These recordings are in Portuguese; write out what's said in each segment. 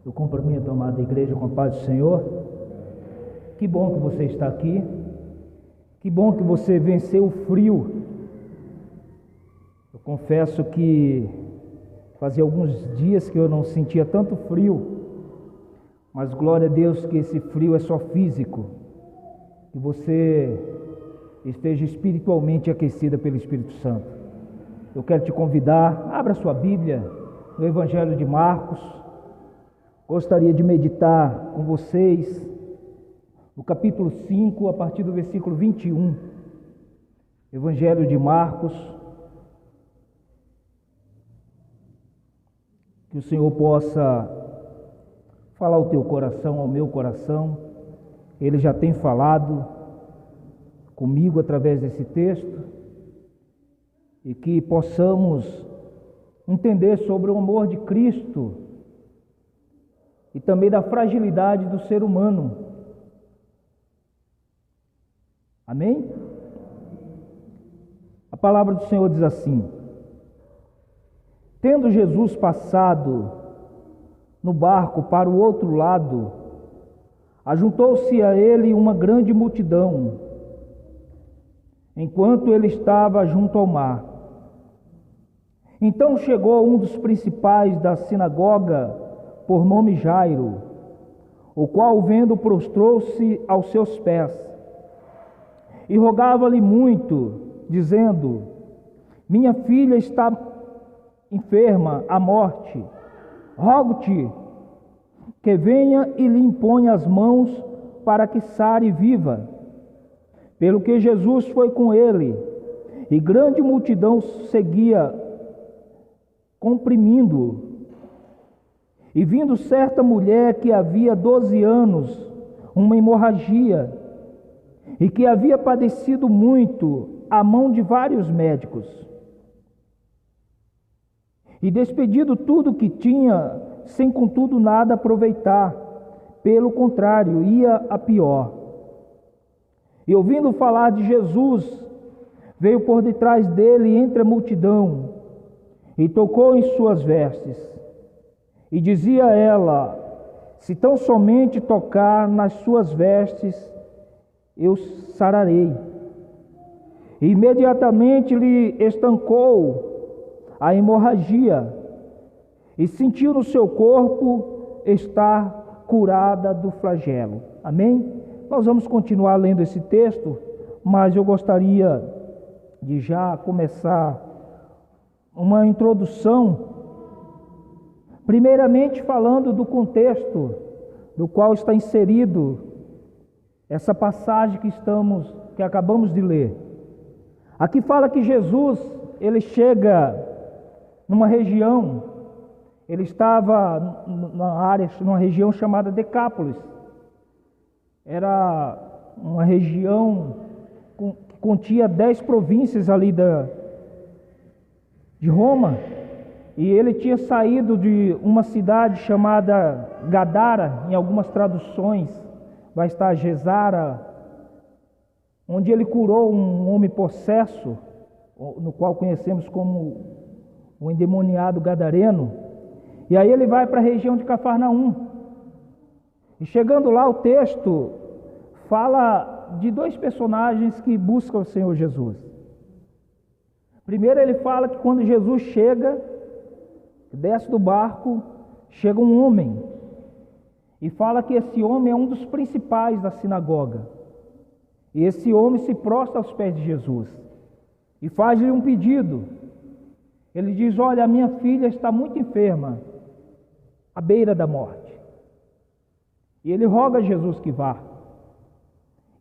Eu cumprimento a amada igreja com a paz do Senhor. Que bom que você está aqui. Que bom que você venceu o frio. Eu confesso que fazia alguns dias que eu não sentia tanto frio, mas glória a Deus que esse frio é só físico. Que você esteja espiritualmente aquecida pelo Espírito Santo. Eu quero te convidar, abra sua Bíblia no Evangelho de Marcos. Gostaria de meditar com vocês no capítulo 5, a partir do versículo 21. Evangelho de Marcos. Que o Senhor possa falar ao teu coração, ao meu coração. Ele já tem falado comigo através desse texto. E que possamos entender sobre o amor de Cristo e também da fragilidade do ser humano. Amém? A palavra do Senhor diz assim: tendo Jesus passado no barco para o outro lado, ajuntou-se a ele uma grande multidão, enquanto ele estava junto ao mar. Então chegou um dos principais da sinagoga, por nome Jairo, o qual, vendo, prostrou-se aos seus pés e rogava-lhe muito, dizendo: minha filha está enferma à morte. Rogo-te que venha e lhe imponha as mãos para que sare viva. Pelo que Jesus foi com ele, e grande multidão seguia, comprimindo-o. E vindo certa mulher que havia 12 anos, uma hemorragia, e que havia padecido muito à mão de vários médicos, e despedido tudo que tinha, sem contudo nada aproveitar, pelo contrário, ia a pior. E ouvindo falar de Jesus, veio por detrás dele entre a multidão, e tocou em suas vestes. E dizia ela: se tão somente tocar nas suas vestes, eu sararei. E imediatamente lhe estancou a hemorragia, e sentiu no seu corpo estar curada do flagelo. Amém? Nós vamos continuar lendo esse texto, mas eu gostaria de já começar uma introdução, primeiramente falando do contexto do qual está inserido essa passagem que acabamos de ler. Aqui fala que Jesus, ele chega numa região, ele estava numa região chamada Decápolis. Era uma região que continha 10 províncias ali de Roma. E ele tinha saído de uma cidade chamada Gadara, em algumas traduções vai estar Gesara, onde ele curou um homem possesso, no qual conhecemos como o endemoniado gadareno. E aí ele vai para a região de Cafarnaum. E chegando lá, o texto fala de dois personagens que buscam o Senhor Jesus. Primeiro ele fala que quando Jesus chega, desce do barco, chega um homem, e fala que esse homem é um dos principais da sinagoga. E esse homem se prostra aos pés de Jesus e faz-lhe um pedido. Ele diz: olha, a minha filha está muito enferma, à beira da morte. E ele roga a Jesus que vá.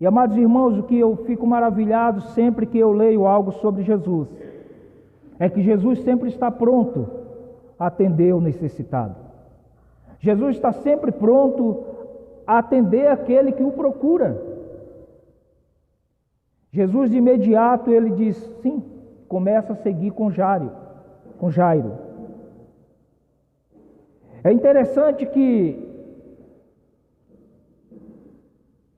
E, amados irmãos, o que eu fico maravilhado sempre que eu leio algo sobre Jesus é que Jesus sempre está pronto a atender o necessitado. Jesus está sempre pronto a atender aquele que o procura. Jesus de imediato ele diz sim, começa a seguir com Jairo. É interessante que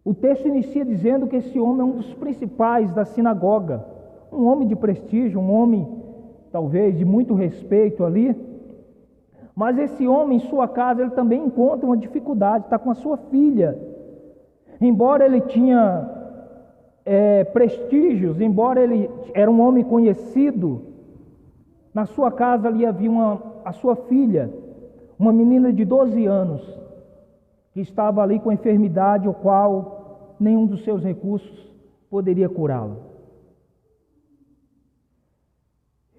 o texto inicia dizendo que esse homem é um dos principais da sinagoga, um homem de prestígio, um homem talvez de muito respeito ali, Mas esse homem, em sua casa, ele também encontra uma dificuldade, está com a sua filha. Embora ele tinha prestígios, embora ele era um homem conhecido, na sua casa ali havia a sua filha, uma menina de 12 anos, que estava ali com enfermidade, o qual nenhum dos seus recursos poderia curá-la.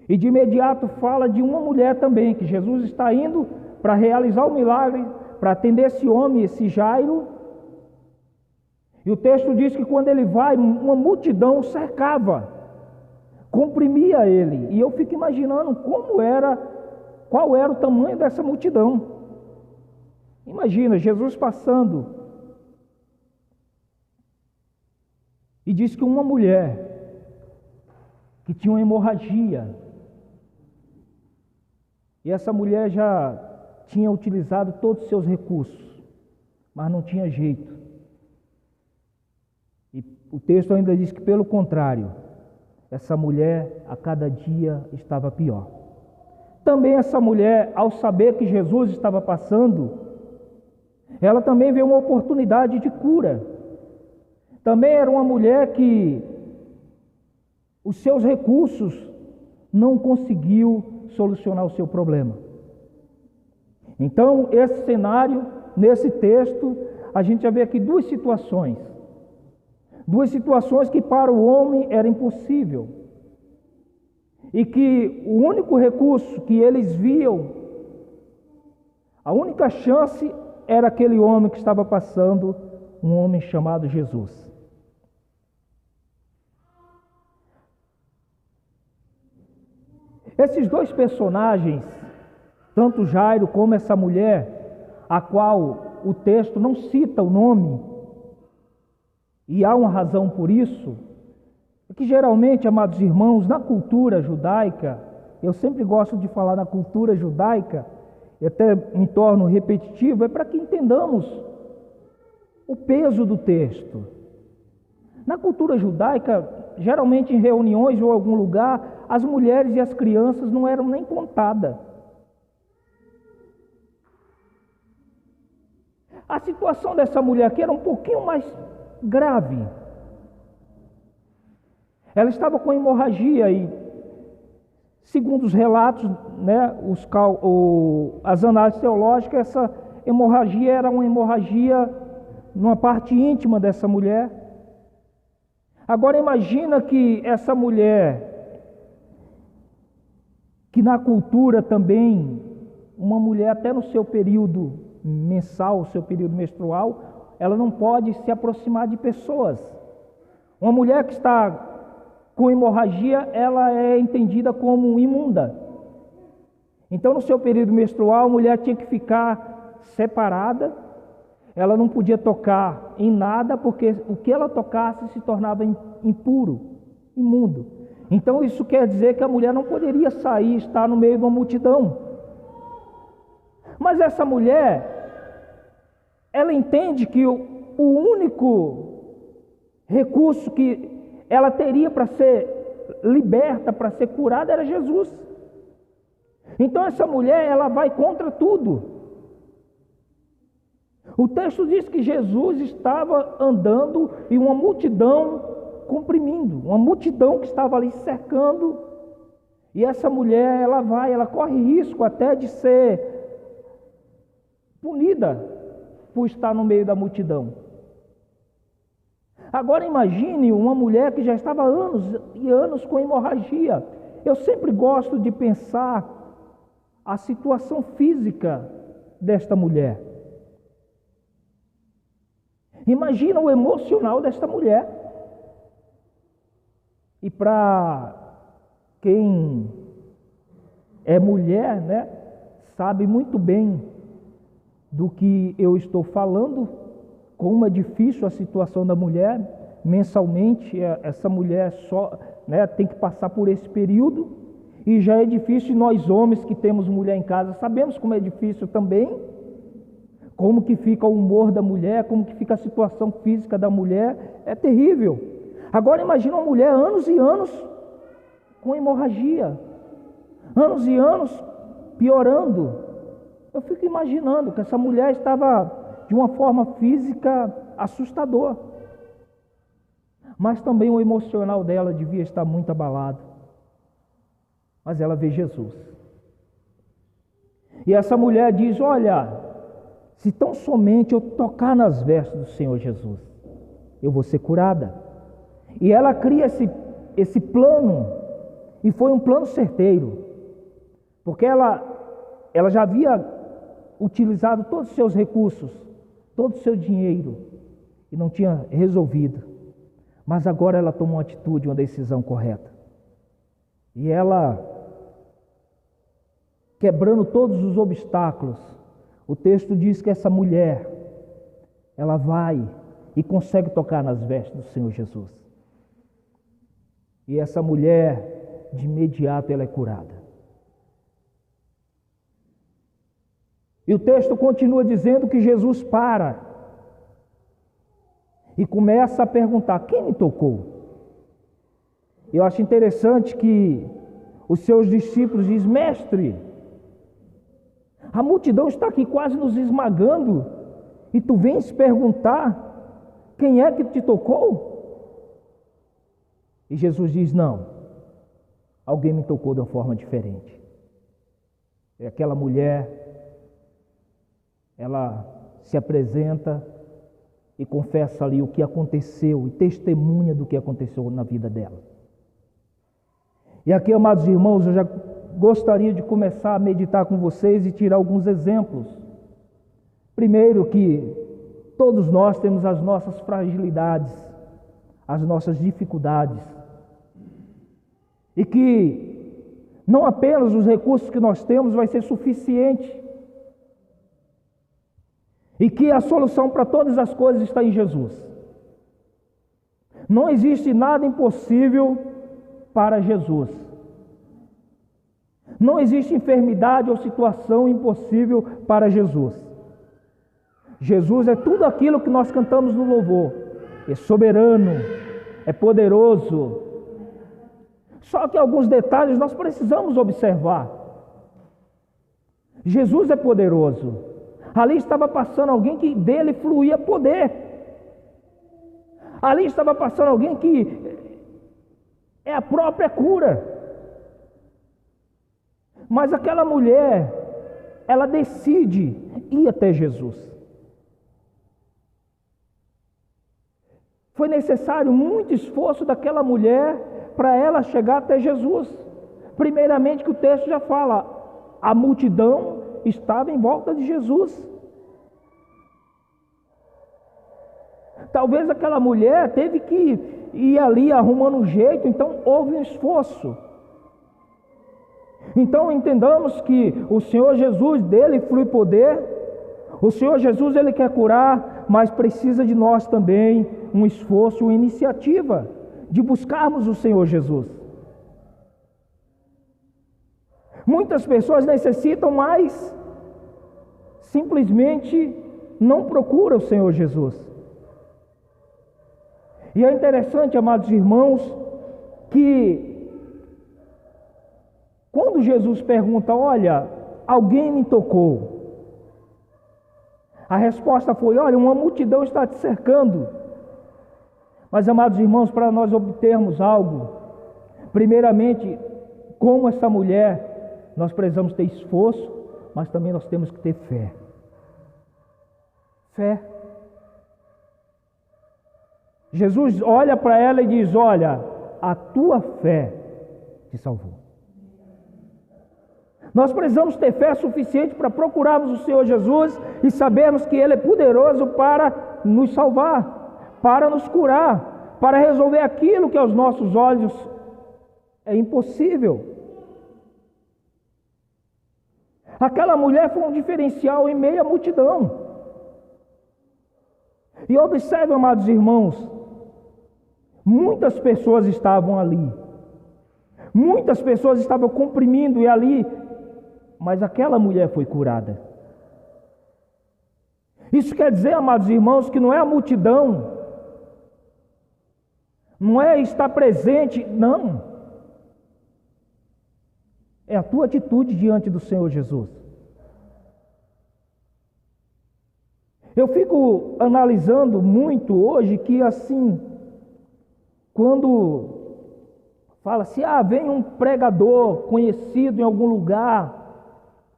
E de imediato fala de uma mulher também, que Jesus está indo para realizar o milagre, para atender esse homem, esse Jairo. E o texto diz que quando ele vai, uma multidão o cercava, comprimia ele. E eu fico imaginando qual era o tamanho dessa multidão. Imagina, Jesus passando. E diz que uma mulher que tinha uma hemorragia, e essa mulher já tinha utilizado todos os seus recursos, mas não tinha jeito. E o texto ainda diz que, pelo contrário, essa mulher a cada dia estava pior. Também essa mulher, ao saber que Jesus estava passando, ela também vê uma oportunidade de cura. Também era uma mulher que os seus recursos não conseguiu solucionar o seu problema. Então, esse cenário, nesse texto, a gente já vê aqui duas situações que para o homem era impossível, e que o único recurso que eles viam, a única chance era aquele homem que estava passando, um homem chamado Jesus. Esses dois personagens, tanto Jairo como essa mulher, a qual o texto não cita o nome, e há uma razão por isso, é que geralmente, amados irmãos, na cultura judaica, eu sempre gosto de falar na cultura judaica, e até me torno repetitivo, é para que entendamos o peso do texto. Na cultura judaica, geralmente em reuniões ou em algum lugar, as mulheres e as crianças não eram nem contadas. A situação dessa mulher aqui era um pouquinho mais grave. Ela estava com hemorragia e, segundo os relatos, as análises teológicas, essa hemorragia era uma hemorragia numa parte íntima dessa mulher. Agora imagina que essa mulher, que na cultura também, uma mulher até no seu período mensal, seu período menstrual, ela não pode se aproximar de pessoas. Uma mulher que está com hemorragia, ela é entendida como imunda. Então, no seu período menstrual, a mulher tinha que ficar separada, ela não podia tocar em nada, porque o que ela tocasse se tornava impuro, imundo. Então, isso quer dizer que a mulher não poderia sair, estar no meio de uma multidão. Mas essa mulher, ela entende que o único recurso que ela teria para ser liberta, para ser curada, era Jesus. Então essa mulher, ela vai contra tudo. O texto diz que Jesus estava andando e uma multidão comprimindo, uma multidão que estava ali cercando, e essa mulher, ela corre risco até de ser punida por estar no meio da multidão. Agora imagine uma mulher que já estava anos e anos com hemorragia. Eu sempre gosto de pensar a situação física desta mulher. Imagina o emocional desta mulher. E para quem é mulher, sabe muito bem do que eu estou falando, como é difícil a situação da mulher. Mensalmente, essa mulher só tem que passar por esse período, e já é difícil. Nós homens que temos mulher em casa sabemos como é difícil também, como que fica o humor da mulher, como que fica a situação física da mulher, é terrível. Agora imagina uma mulher anos e anos com hemorragia, anos e anos piorando, Eu fico imaginando que essa mulher estava de uma forma física assustadora, mas também o emocional dela devia estar muito abalado. Mas ela vê Jesus. E essa mulher diz: olha, se tão somente eu tocar nas vestes do Senhor Jesus, eu vou ser curada. E ela cria esse plano, e foi um plano certeiro, porque ela já havia utilizado todos os seus recursos, todo o seu dinheiro, e não tinha resolvido. Mas agora ela tomou uma atitude, uma decisão correta. E ela, quebrando todos os obstáculos, o texto diz que essa mulher, ela vai e consegue tocar nas vestes do Senhor Jesus. E essa mulher, de imediato, ela é curada. E o texto continua dizendo que Jesus para e começa a perguntar: quem me tocou? Eu acho interessante que os seus discípulos dizem: mestre, a multidão está aqui quase nos esmagando, e tu vens perguntar quem é que te tocou? E Jesus diz: não, alguém me tocou de uma forma diferente. E aquela mulher, ela se apresenta e confessa ali o que aconteceu e testemunha do que aconteceu na vida dela. E aqui, amados irmãos, eu já gostaria de começar a meditar com vocês e tirar alguns exemplos. Primeiro, que todos nós temos as nossas fragilidades, as nossas dificuldades, e que não apenas os recursos que nós temos vai ser suficiente, e que a solução para todas as coisas está em Jesus. Não existe nada impossível para Jesus. Não existe enfermidade ou situação impossível para Jesus. Jesus é tudo aquilo que nós cantamos no louvor. É soberano, é poderoso. Só que alguns detalhes nós precisamos observar. Jesus é poderoso. Ali estava passando alguém que dele fluía poder. Ali estava passando alguém que é a própria cura. Mas aquela mulher, ela decide ir até Jesus. Foi necessário muito esforço daquela mulher para ela chegar até Jesus. Primeiramente, que o texto já fala, a multidão estava em volta de Jesus. Talvez aquela mulher teve que ir ali arrumando um jeito, então houve um esforço. Então entendamos que o Senhor Jesus, dele flui poder. O Senhor Jesus, ele quer curar, mas precisa de nós também um esforço, uma iniciativa de buscarmos o Senhor Jesus. Muitas pessoas necessitam, mas simplesmente não procuram o Senhor Jesus. E é interessante, amados irmãos, que quando Jesus pergunta: olha, alguém me tocou? A resposta foi: olha, uma multidão está te cercando. Mas, amados irmãos, para nós obtermos algo, primeiramente, como essa mulher, nós precisamos ter esforço, mas também nós temos que ter fé. Fé. Jesus olha para ela e diz: olha, a tua fé te salvou. Nós precisamos ter fé suficiente para procurarmos o Senhor Jesus e sabermos que Ele é poderoso para nos salvar, para nos curar, para resolver aquilo que aos nossos olhos é impossível. Aquela mulher foi um diferencial em meio à multidão. E observe, amados irmãos, muitas pessoas estavam ali, muitas pessoas estavam comprimindo e ali, mas aquela mulher foi curada. Isso quer dizer, amados irmãos, que não é a multidão, não é estar presente, não. É a tua atitude diante do Senhor Jesus. Eu fico analisando muito hoje que assim, quando fala-se, vem um pregador conhecido em algum lugar,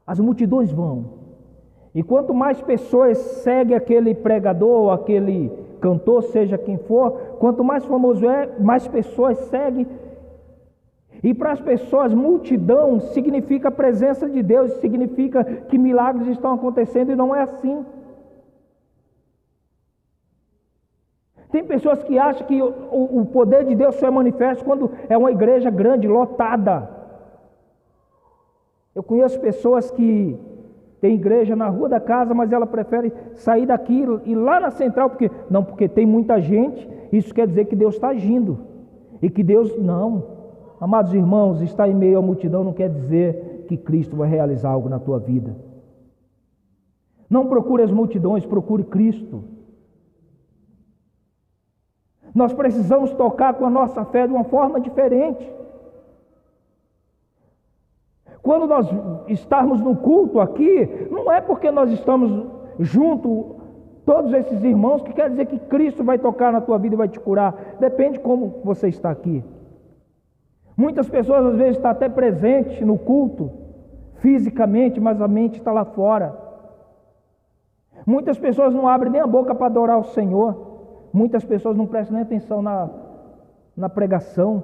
as multidões vão. E quanto mais pessoas seguem aquele pregador, aquele cantor, seja quem for, quanto mais famoso é, mais pessoas seguem. E para as pessoas, multidão significa a presença de Deus, significa que milagres estão acontecendo, e não é assim. Tem pessoas que acham que o poder de Deus só é manifesto quando é uma igreja grande, lotada. Eu conheço pessoas que têm igreja na rua da casa, mas ela prefere sair daqui e ir lá na central, porque tem muita gente. Isso quer dizer que Deus está agindo. E que Deus, não. Amados irmãos, estar em meio à multidão não quer dizer que Cristo vai realizar algo na tua vida. Não procure as multidões, procure Cristo. Nós precisamos tocar com a nossa fé de uma forma diferente. Quando nós estarmos no culto aqui, não é porque nós estamos junto, todos esses irmãos, que quer dizer que Cristo vai tocar na tua vida e vai te curar. Depende como você está aqui. Muitas pessoas às vezes estão até presentes no culto, fisicamente, mas a mente está lá fora. Muitas pessoas não abrem nem a boca para adorar o Senhor. Muitas pessoas não prestam nem atenção na pregação.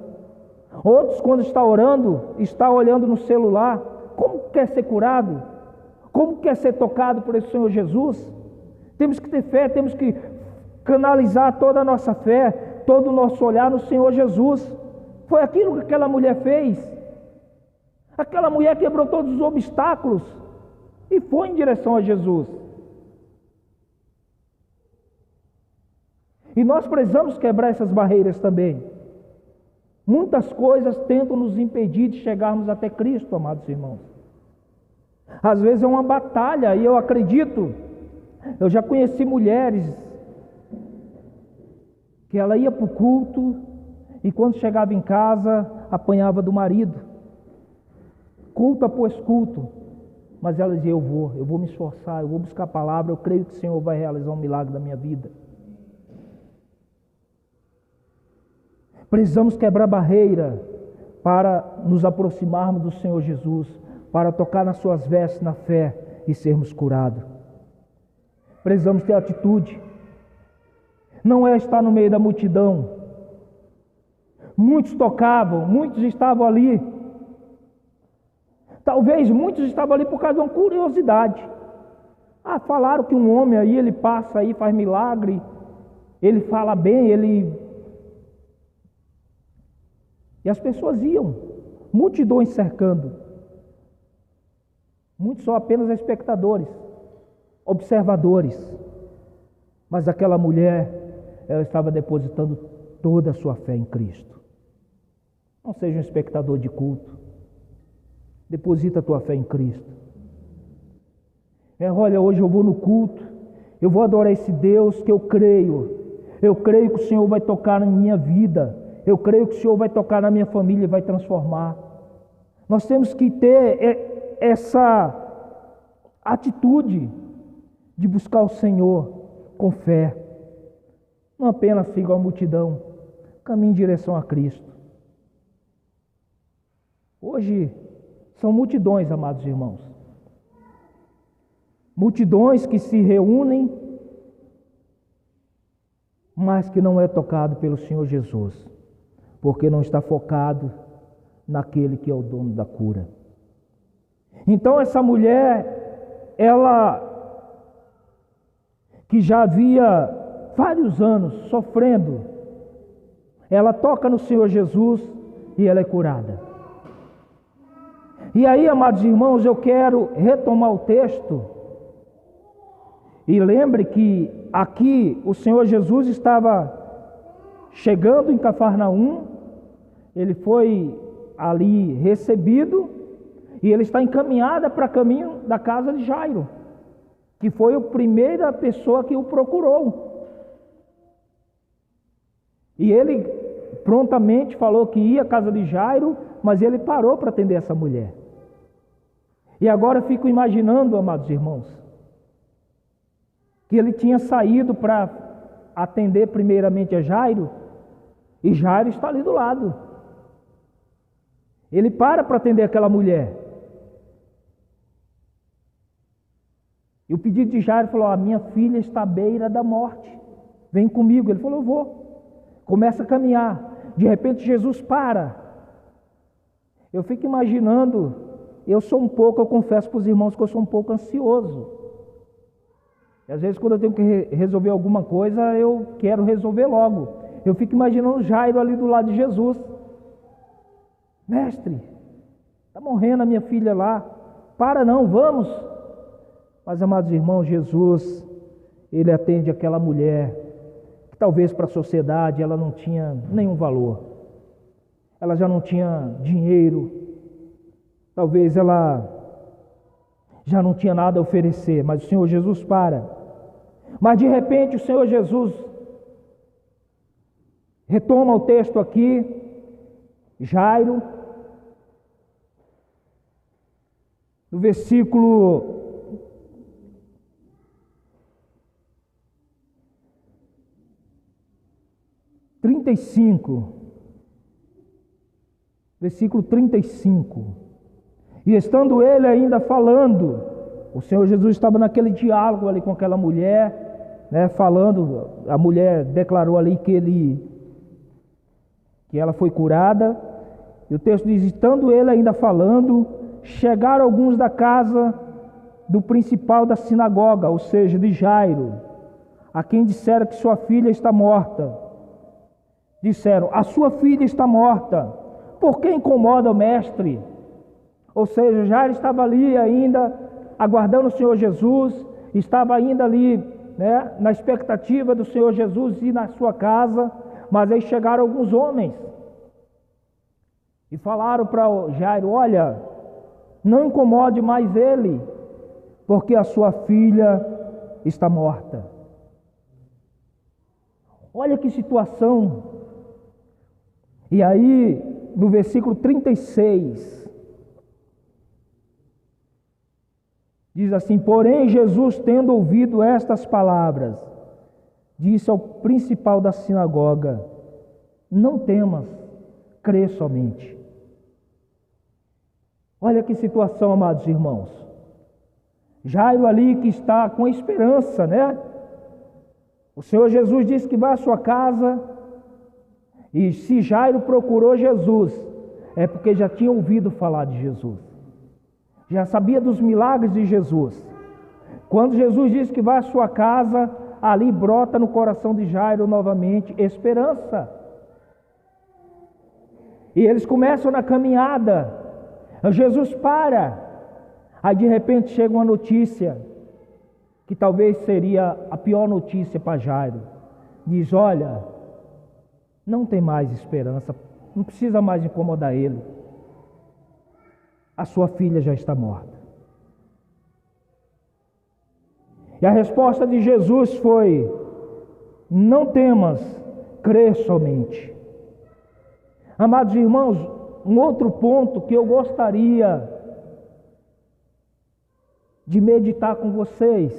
Outros, quando está orando, está olhando no celular. Como quer ser curado? Como quer ser tocado por esse Senhor Jesus? Temos que ter fé, temos que canalizar toda a nossa fé, todo o nosso olhar no Senhor Jesus. Foi aquilo que aquela mulher fez. Aquela mulher quebrou todos os obstáculos e foi em direção a Jesus. E nós precisamos quebrar essas barreiras também. Muitas coisas tentam nos impedir de chegarmos até Cristo, amados irmãos. Às vezes é uma batalha, e eu acredito, eu já conheci mulheres que ela ia para o culto e quando chegava em casa apanhava do marido. Culto após culto. Mas ela dizia, eu vou me esforçar, eu vou buscar a palavra, eu creio que o Senhor vai realizar um milagre na minha vida. Precisamos quebrar barreira para nos aproximarmos do Senhor Jesus, para tocar nas suas vestes na fé e sermos curados. Precisamos ter atitude. Não é estar no meio da multidão. Muitos tocavam, muitos estavam ali. Talvez muitos estavam ali por causa de uma curiosidade. Falaram que um homem aí, ele passa aí, faz milagre, ele fala bem, E as pessoas iam, multidões cercando. Muitos são apenas espectadores, observadores. Mas aquela mulher, ela estava depositando toda a sua fé em Cristo. Não seja um espectador de culto. Deposita a tua fé em Cristo. Olha, hoje eu vou no culto, eu vou adorar esse Deus que eu creio. Eu creio que o Senhor vai tocar na minha vida. Eu creio que o Senhor vai tocar na minha família e vai transformar. Nós temos que ter essa atitude de buscar o Senhor com fé. Não apenas siga a multidão, caminhe em direção a Cristo. Hoje são multidões, amados irmãos. Multidões que se reúnem, mas que não é tocado pelo Senhor Jesus. Porque não está focado naquele que é o dono da cura. Então essa mulher, ela que já havia vários anos sofrendo, ela toca no Senhor Jesus e ela é curada. E aí, amados irmãos, eu quero retomar o texto. E lembre que aqui o Senhor Jesus estava chegando em Cafarnaum. Ele foi ali recebido e ele está encaminhado para caminho da casa de Jairo, que foi a primeira pessoa que o procurou. E ele prontamente falou que ia à casa de Jairo, mas ele parou para atender essa mulher. E agora eu fico imaginando, amados irmãos, que ele tinha saído para atender primeiramente a Jairo, e Jairo está ali do lado. Ele para atender aquela mulher. E o pedido de Jairo falou: a minha filha está à beira da morte, vem comigo. Ele falou: eu vou. Começa a caminhar. De repente Jesus para. Eu fico imaginando, eu confesso para os irmãos que eu sou um pouco ansioso. E às vezes quando eu tenho que resolver alguma coisa, eu quero resolver logo. Eu fico imaginando Jairo ali do lado de Jesus. Mestre, está morrendo a minha filha lá. Para não, vamos. Mas, amados irmãos, Jesus, ele atende aquela mulher que talvez para a sociedade ela não tinha nenhum valor. Ela já não tinha dinheiro. Talvez ela já não tinha nada a oferecer. Mas o Senhor Jesus para. Mas de repente o Senhor Jesus retoma o texto aqui. Jairo, no versículo 35, versículo 35, e estando ele ainda falando, o Senhor Jesus estava naquele diálogo ali com aquela mulher, né, falando, a mulher declarou ali que ela foi curada, e o texto diz: estando ele ainda falando, chegaram alguns da casa do principal da sinagoga, ou seja, de Jairo, a quem disseram que sua filha está morta. Disseram: a sua filha está morta, por que incomoda o mestre? Ou seja, Jairo estava ali ainda aguardando o Senhor Jesus, estava ainda ali, né, na expectativa do Senhor Jesus ir na sua casa. Mas aí chegaram alguns homens e falaram para Jairo: olha, não incomode mais ele, porque a sua filha está morta. Olha que situação. E aí, no versículo 36, diz assim: porém Jesus, tendo ouvido estas palavras, disse ao principal da sinagoga: não temas, crê somente. Olha que situação, amados irmãos. Jairo ali que está com esperança, né? O Senhor Jesus disse que vai à sua casa. E se Jairo procurou Jesus, é porque já tinha ouvido falar de Jesus, já sabia dos milagres de Jesus. Quando Jesus diz que vai à sua casa, ali brota no coração de Jairo novamente esperança. E eles começam na caminhada. Jesus para. Aí de repente chega uma notícia, que talvez seria a pior notícia para Jairo. Diz: olha, não tem mais esperança, não precisa mais incomodar ele. A sua filha já está morta. E a resposta de Jesus foi: não temas, crê somente. Amados irmãos, um outro ponto que eu gostaria de meditar com vocês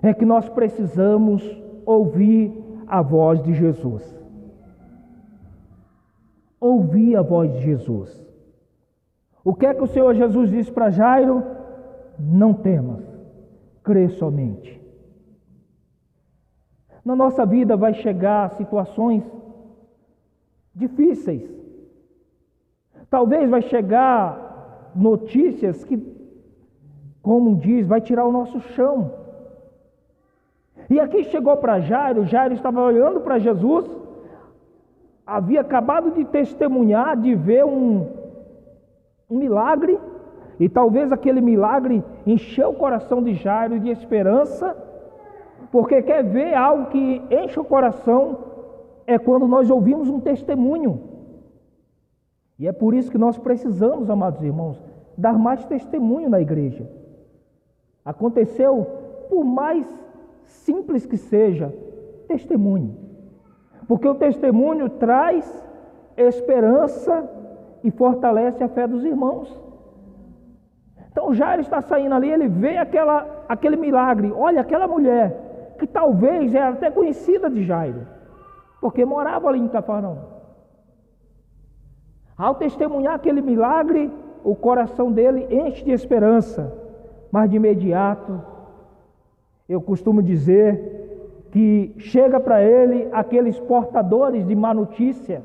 é que nós precisamos ouvir a voz de Jesus. Ouvir a voz de Jesus. O que é que o Senhor Jesus disse para Jairo? Não temas, crê somente. Na nossa vida vai chegar situações difíceis. Talvez vai chegar notícias que, como diz, vai tirar o nosso chão. E aqui chegou para Jairo. Jairo estava olhando para Jesus, havia acabado de testemunhar, de ver um milagre, e talvez aquele milagre encheu o coração de Jairo de esperança, porque quer ver algo que enche o coração, é quando nós ouvimos um testemunho. E é por isso que nós precisamos, amados irmãos, dar mais testemunho na igreja. Aconteceu, por mais simples que seja, testemunho. Porque o testemunho traz esperança e fortalece a fé dos irmãos. Então Jairo está saindo ali, ele vê aquele milagre. Olha, aquela mulher, que talvez era até conhecida de Jairo, porque morava ali em Cafarnaum. Ao testemunhar aquele milagre, o coração dele enche de esperança. Mas de imediato, eu costumo dizer que chega para ele aqueles portadores de má notícia.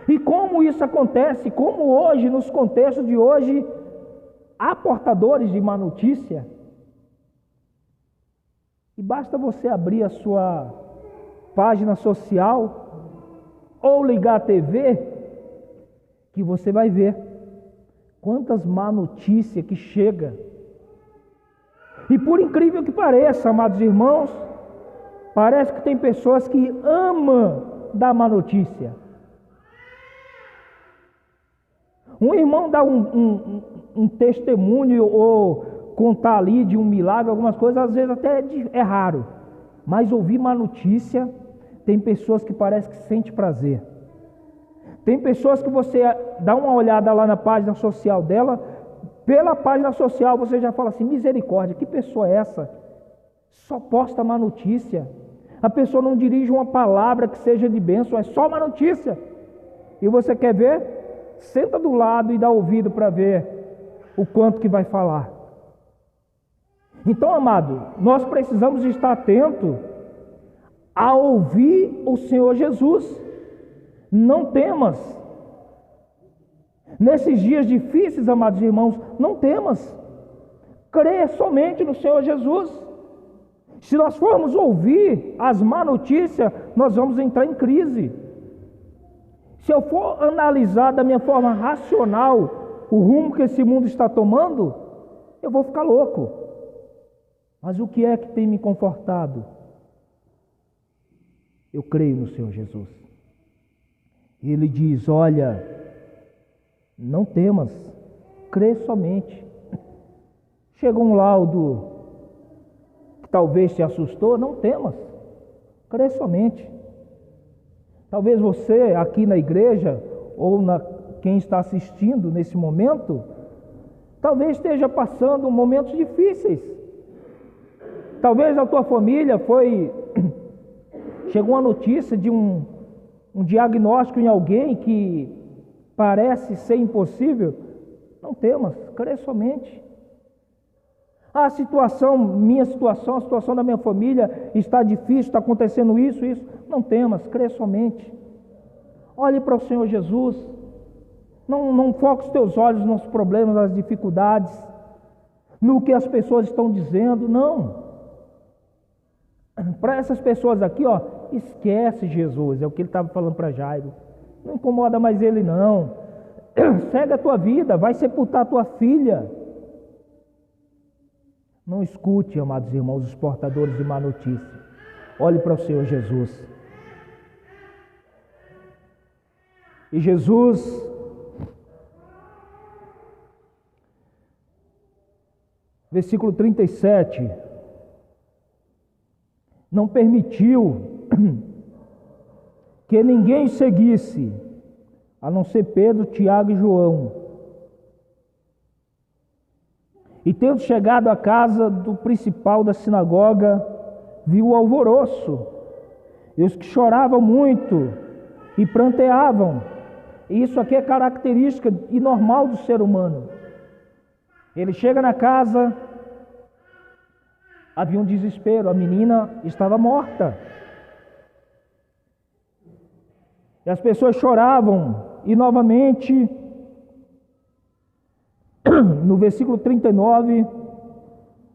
E como isso acontece? Como hoje, nos contextos de hoje, há portadores de má notícia? E basta você abrir a sua página social ou ligar a TV, que você vai ver quantas má notícias que chega. E por incrível que pareça, amados irmãos, parece que tem pessoas que amam dar má notícia. Um irmão dá um testemunho ou contar ali de um milagre, algumas coisas, às vezes até é raro. Mas ouvir má notícia, tem pessoas que parece que sente prazer. Tem pessoas que você dá uma olhada lá na página social dela, pela página social você já fala assim, misericórdia, que pessoa é essa? Só posta má notícia. A pessoa não dirige uma palavra que seja de bênção, é só má notícia. E você quer ver? Senta do lado e dá ouvido para ver o quanto que vai falar. Então, amado, nós precisamos estar atentos a ouvir o Senhor Jesus. Não temas. Nesses dias difíceis, amados irmãos, não temas. Crê somente no Senhor Jesus. Se nós formos ouvir as má notícias, nós vamos entrar em crise. Se eu for analisar da minha forma racional o rumo que esse mundo está tomando, eu vou ficar louco. Mas o que é que tem me confortado? Eu creio no Senhor Jesus. E Ele diz, olha, não temas, crê somente. Chegou um laudo que talvez te assustou, não temas, crê somente. Talvez você aqui na igreja, ou quem está assistindo nesse momento, talvez esteja passando momentos difíceis. Talvez a tua família chegou a notícia de um diagnóstico em alguém que parece ser impossível. Não temas, crê somente. A situação da minha família está difícil, está acontecendo isso. Não temas, crê somente. Olhe para o Senhor Jesus. Não foque os teus olhos nos problemas, nas dificuldades, no que as pessoas estão dizendo. Não. Para essas pessoas aqui, esquece Jesus, é o que ele estava falando para Jairo. Não incomoda mais ele, não. Segue a tua vida, vai sepultar a tua filha. Não escute, amados irmãos, os portadores de má notícia. Olhe para o Senhor Jesus. E Jesus, versículo 37, não permitiu que ninguém seguisse, a não ser Pedro, Tiago e João. E tendo chegado à casa do principal da sinagoga, viu o alvoroço, e os que choravam muito e pranteavam. E isso aqui é característica e normal do ser humano. Ele chega na casa, havia um desespero, a menina estava morta. E as pessoas choravam, e novamente, no versículo 39,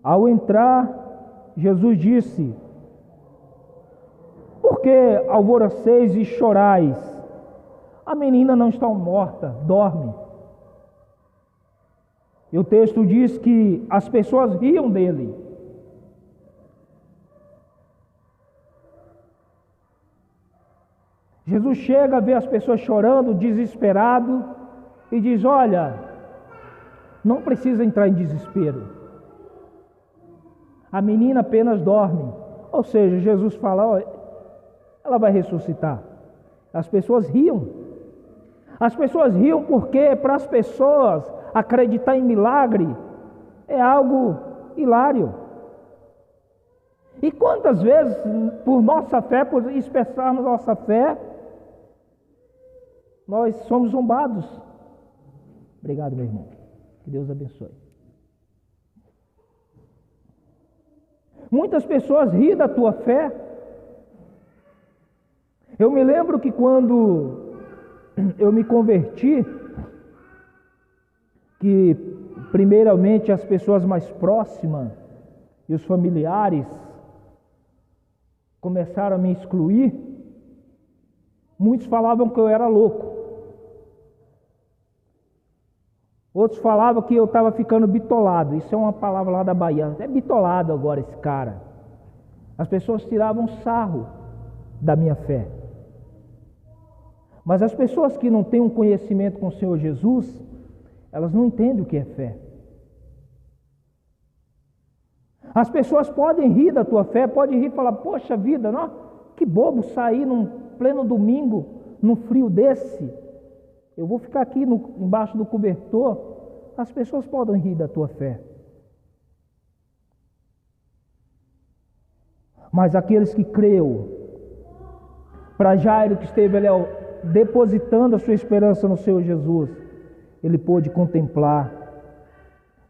ao entrar, Jesus disse: por que alvoroceis e chorais? A menina não está morta, dorme. E o texto diz que as pessoas riam dele. Jesus chega, vê as pessoas chorando, desesperado, e diz: olha, não precisa entrar em desespero. A menina apenas dorme. Ou seja, Jesus fala: olha, ela vai ressuscitar. As pessoas riam. As pessoas riam porque, para as pessoas, acreditar em milagre é algo hilário. E quantas vezes, por nossa fé, por expressarmos nossa fé, nós somos zombados. Obrigado, meu irmão. Que Deus abençoe. Muitas pessoas riem da tua fé. Eu me lembro que quando eu me converti, que primeiramente as pessoas mais próximas e os familiares começaram a me excluir. Muitos falavam que eu era louco. Outros falavam que eu estava ficando bitolado. Isso é uma palavra lá da Bahia. É bitolado agora esse cara. As pessoas tiravam sarro da minha fé. Mas as pessoas que não têm um conhecimento com o Senhor Jesus, elas não entendem o que é fé. As pessoas podem rir da tua fé, podem rir e falar, poxa vida, não, que bobo sair num pleno domingo, num frio desse. Eu vou ficar aqui embaixo do cobertor. As pessoas podem rir da tua fé. Mas aqueles que creu, para Jairo que esteve ali depositando a sua esperança no Senhor Jesus, ele pôde contemplar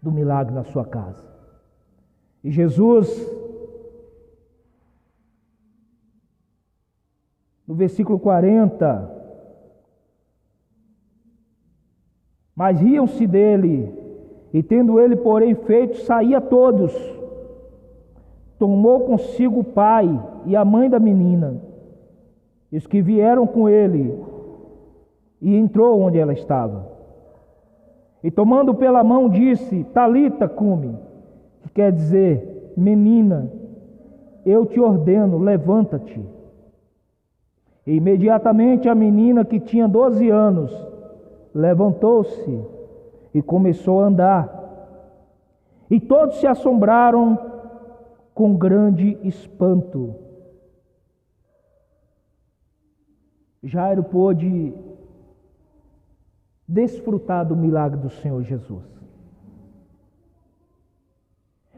do milagre na sua casa. E Jesus, no versículo 40, mas riam-se dele, e tendo ele, porém, feito, saía todos. Tomou consigo o pai e a mãe da menina, e os que vieram com ele, e entrou onde ela estava. E tomando pela mão, disse, Talita cumi, que quer dizer, menina, eu te ordeno, levanta-te. E imediatamente a menina, que tinha 12 anos, levantou-se e começou a andar. E todos se assombraram com grande espanto. Jairo pôde desfrutar do milagre do Senhor Jesus.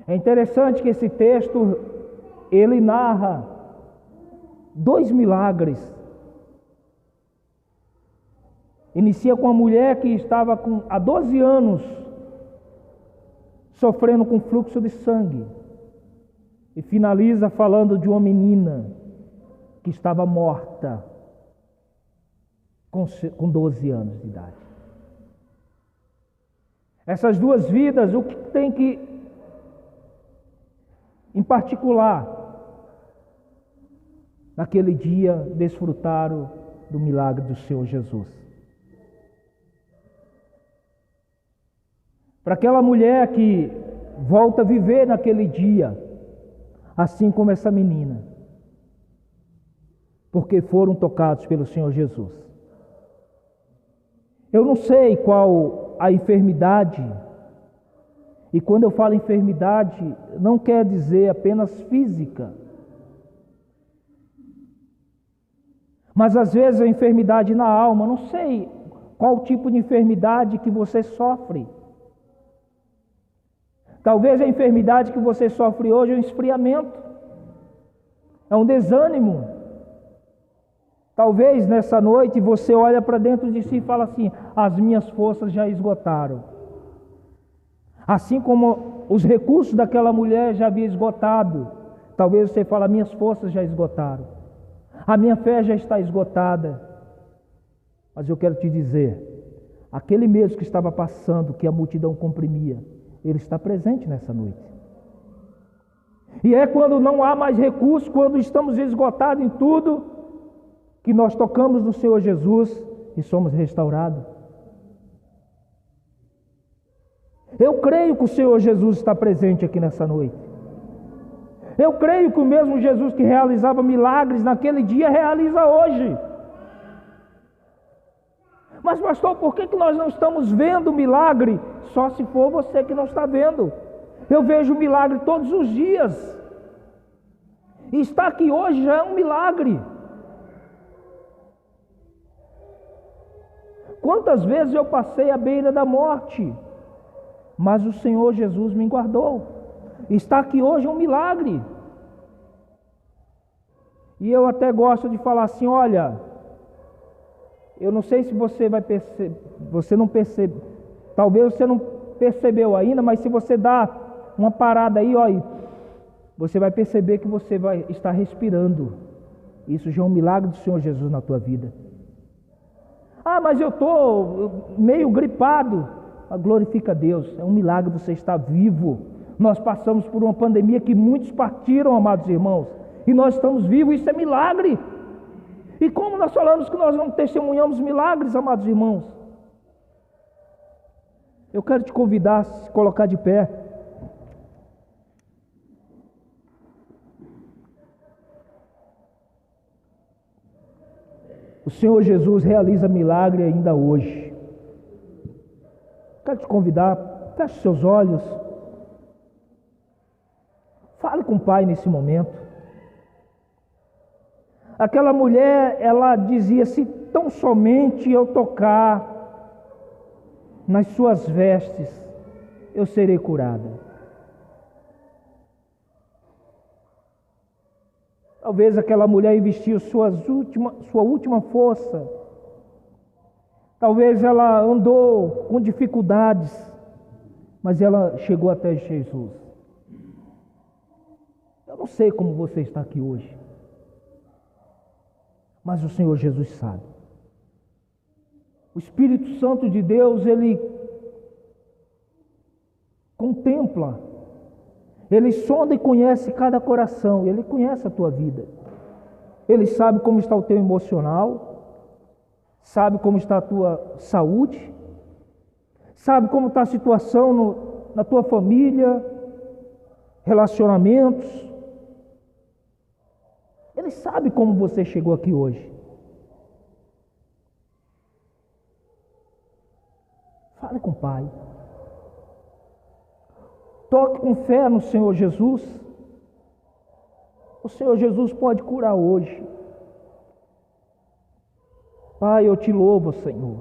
É interessante que esse texto, ele narra 2 milagres. Inicia com a mulher que estava há 12 anos sofrendo com fluxo de sangue. E finaliza falando de uma menina que estava morta com 12 anos de idade. Essas 2 vidas, o que tem que, em particular, naquele dia, desfrutaram do milagre do Senhor Jesus. Para aquela mulher que volta a viver naquele dia, assim como essa menina, porque foram tocados pelo Senhor Jesus. Eu não sei qual a enfermidade, e quando eu falo enfermidade, não quer dizer apenas física, mas às vezes a enfermidade na alma. Não sei qual tipo de enfermidade que você sofre. Talvez a enfermidade que você sofre hoje é um esfriamento, é um desânimo. Talvez nessa noite você olha para dentro de si e fala assim, as minhas forças já esgotaram. Assim como os recursos daquela mulher já havia esgotado, talvez você fale, minhas forças já esgotaram. A minha fé já está esgotada. Mas eu quero te dizer, aquele mesmo que estava passando, que a multidão comprimia, ele está presente nessa noite. E é quando não há mais recursos, quando estamos esgotados em tudo, que nós tocamos no Senhor Jesus e somos restaurados. Eu creio que o Senhor Jesus está presente aqui nessa noite. Eu creio que o mesmo Jesus que realizava milagres naquele dia, realiza hoje. Mas pastor, por que nós não estamos vendo o milagre? Só se for você que não está vendo. Eu vejo o milagre todos os dias. E estar aqui hoje já é um milagre. Quantas vezes eu passei à beira da morte, mas o Senhor Jesus me guardou. Estar aqui hoje é um milagre. E eu até gosto de falar assim, olha, eu não sei se você vai perceber, você não percebe, talvez você não percebeu ainda, mas se você dá uma parada aí, ó, você vai perceber que você vai estar respirando. Isso já é um milagre do Senhor Jesus na tua vida. Ah, mas eu estou meio gripado. Glorifica a Deus, é um milagre você estar vivo. Nós passamos por uma pandemia que muitos partiram, amados irmãos, e nós estamos vivos, isso é milagre. E como nós falamos que nós não testemunhamos milagres, amados irmãos? Eu quero te convidar a se colocar de pé. O Senhor Jesus realiza milagre ainda hoje. Quero te convidar, feche seus olhos. Fale com o Pai nesse momento. Aquela mulher, ela dizia, se tão somente eu tocar nas suas vestes, eu serei curada. Talvez aquela mulher investiu sua última força. Talvez ela andou com dificuldades, mas ela chegou até Jesus. Eu não sei como você está aqui hoje, mas o Senhor Jesus sabe. O Espírito Santo de Deus, Ele contempla, Ele sonda e conhece cada coração, Ele conhece a tua vida. Ele sabe como está o teu emocional, sabe como está a tua saúde, sabe como está a situação na tua família, relacionamentos. Ele sabe como você chegou aqui hoje. Fale com o Pai. Toque com fé no Senhor Jesus. O Senhor Jesus pode curar hoje. Pai, eu te louvo, Senhor.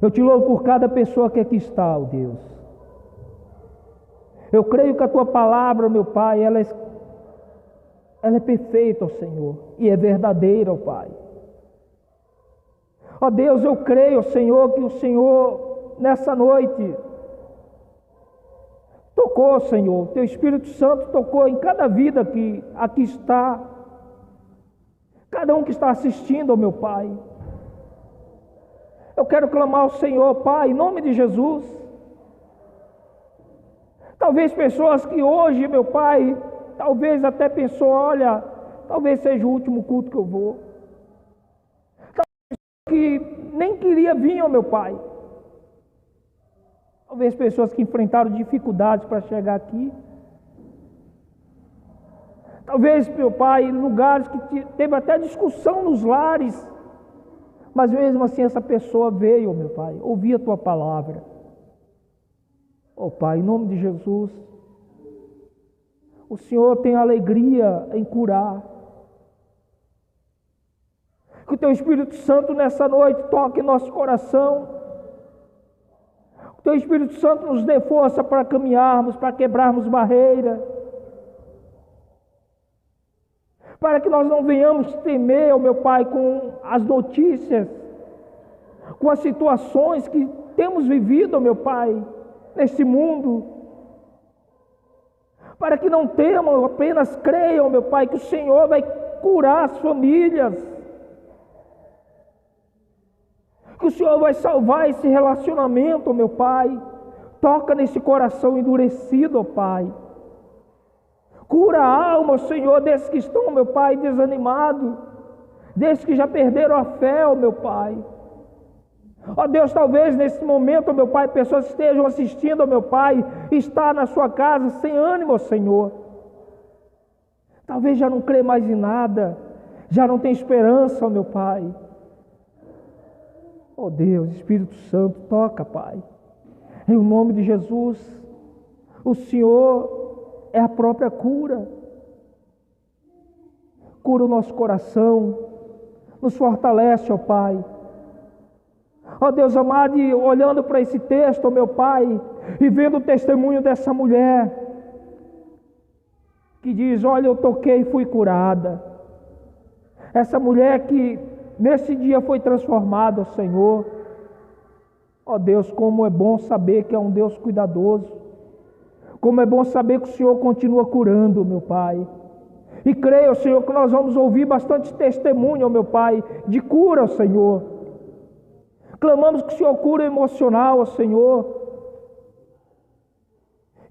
Eu te louvo por cada pessoa que aqui está, ó Deus. Eu creio que a tua palavra, meu Pai, ela é perfeita, ó Senhor, e é verdadeira, ó Pai. Ó Deus, eu creio, Senhor, que o Senhor, nessa noite, tocou, Senhor, teu Espírito Santo tocou em cada vida que aqui está, cada um que está assistindo, ó meu Pai. Eu quero clamar ao Senhor, Pai, em nome de Jesus. Talvez pessoas que hoje, meu Pai, talvez até pensou, olha, talvez seja o último culto que eu vou. Talvez que nem queria vir, ó meu Pai. Talvez pessoas que enfrentaram dificuldades para chegar aqui. Talvez, meu Pai, lugares que teve até discussão nos lares. Mas mesmo assim essa pessoa veio, meu Pai, ouvir a tua palavra. Ó Pai, em nome de Jesus, o Senhor tem alegria em curar. Que o teu Espírito Santo nessa noite toque nosso coração. Que o teu Espírito Santo nos dê força para caminharmos, para quebrarmos barreiras. Para que nós não venhamos temer, ó meu Pai, com as notícias, com as situações que temos vivido, ó meu Pai, nesse mundo. Para que não temam, apenas creiam, meu Pai, que o Senhor vai curar as famílias. Que o Senhor vai salvar esse relacionamento, ó meu Pai. Toca nesse coração endurecido, ó Pai. Cura a alma, Senhor, desses que estão, meu Pai, desanimados, desses que já perderam a fé, ó meu Pai. Ó Deus, talvez nesse momento, ó meu Pai, pessoas estejam assistindo, ó meu Pai, está na sua casa sem ânimo, ó Senhor. Talvez já não crê mais em nada, já não tem esperança, ó meu Pai. Ó Deus, Espírito Santo, toca, Pai. Em nome de Jesus, o Senhor é a própria cura. Cura o nosso coração, nos fortalece, ó Pai. Ó Deus amado, e olhando para esse texto, ó meu Pai, e vendo o testemunho dessa mulher, que diz: olha, eu toquei e fui curada. Essa mulher que nesse dia foi transformada, Senhor. Ó Deus, como é bom saber que é um Deus cuidadoso. Como é bom saber que o Senhor continua curando, meu Pai. E creio, Senhor, que nós vamos ouvir bastante testemunho, meu Pai, de cura, Senhor. Clamamos que o Senhor cura emocional, Senhor.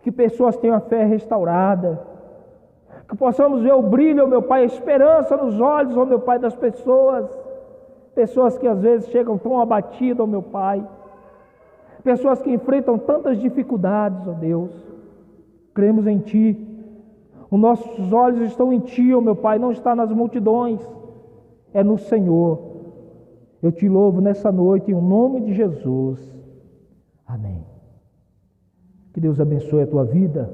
Que pessoas tenham a fé restaurada. Que possamos ver o brilho, meu Pai, a esperança nos olhos, ó meu Pai, das pessoas. Pessoas que às vezes chegam tão abatidas, ó meu Pai. Pessoas que enfrentam tantas dificuldades, ó Deus. Cremos em Ti. Os nossos olhos estão em Ti, ó meu Pai, não está nas multidões. É no Senhor. Eu Te louvo nessa noite, em nome de Jesus. Amém. Que Deus abençoe a tua vida.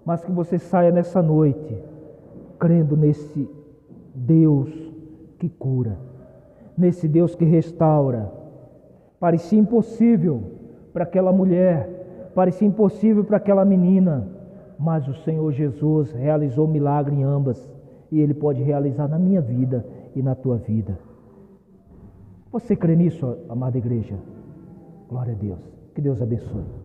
Mas que você saia nessa noite crendo nesse Deus que cura, nesse Deus que restaura. Parecia impossível para aquela mulher, parecia impossível para aquela menina, mas o Senhor Jesus realizou milagre em ambas, e Ele pode realizar na minha vida e na tua vida. Você crê nisso, amada igreja? Glória a Deus. Que Deus abençoe.